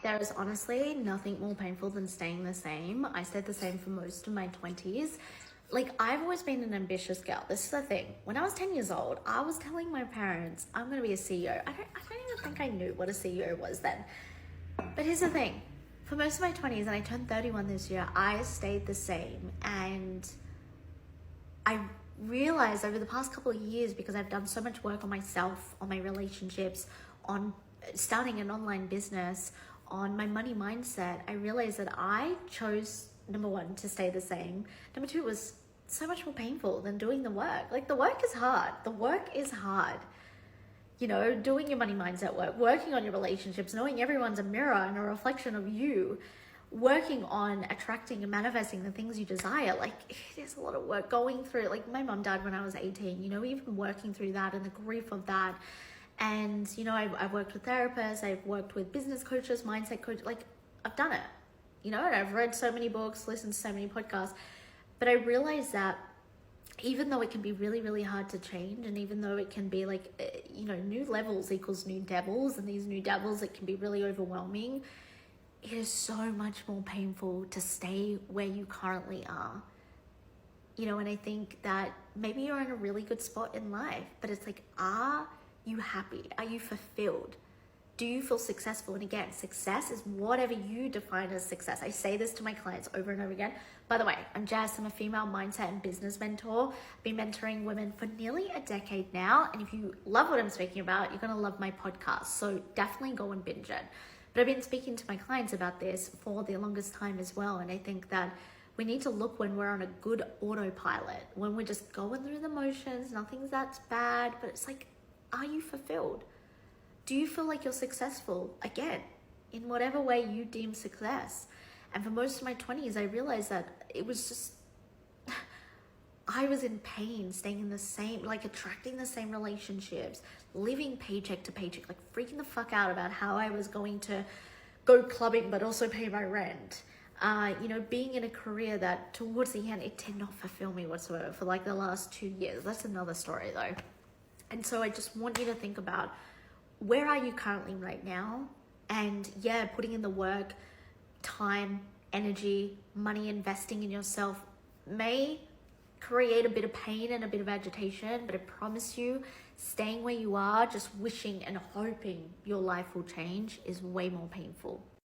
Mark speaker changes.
Speaker 1: there is honestly nothing more painful than staying the same. I stayed the same for most of my 20s. Like, I've always been an ambitious girl. This is the thing. When I was 10 years old, I was telling my parents, I'm going to be a CEO. I don't even think I knew what a CEO was then. But here's the thing. For most of my 20s, and I turned 31 this year, I stayed the same. And I realized over the past couple of years, because I've done so much work on myself, on my relationships, on starting an online business, on my money mindset, I realized that I chose, number one, to stay the same. Number two, it was so much more painful than doing the work. Like, the work is hard. The work is hard. You know, doing your money mindset work, working on your relationships, knowing everyone's a mirror and a reflection of you, working on attracting and manifesting the things you desire. Like, it is a lot of work going through. Like, my mom died when I was 18, you know, even working through that and the grief of that. And, you know, I've worked with therapists, I've worked with business coaches, mindset coaches, like, I've done it, you know, and I've read so many books, listened to so many podcasts. But I realized that even though it can be really, really hard to change, and even though it can be like, you know, new levels equals new devils, and these new devils, it can be really overwhelming, it is so much more painful to stay where you currently are. You know, and I think that maybe you're in a really good spot in life, but it's like, are you happy? Are you fulfilled? Do you feel successful? And again, success is whatever you define as success. I say this to my clients over and over again. By the way, I'm Jess. I'm a female mindset and business mentor. I've been mentoring women for nearly a decade now. And if you love what I'm speaking about, you're going to love my podcast. So definitely go and binge it. But I've been speaking to my clients about this for the longest time as well. And I think that we need to look when we're on a good autopilot, when we're just going through the motions, nothing's that bad, but it's like, are you fulfilled? Do you feel like you're successful? Again, in whatever way you deem success. And for most of my 20s, I realized that it was just, I was in pain, staying in the same, like attracting the same relationships, living paycheck to paycheck, like freaking the fuck out about how I was going to go clubbing, but also pay my rent. You know, being in a career that towards the end, it did not fulfill me whatsoever for like the last 2 years. That's another story though. And so I just want you to think about, where are you currently right now? And yeah, putting in the work, time, energy, money, investing in yourself may create a bit of pain and a bit of agitation, but I promise you, staying where you are, just wishing and hoping your life will change is way more painful.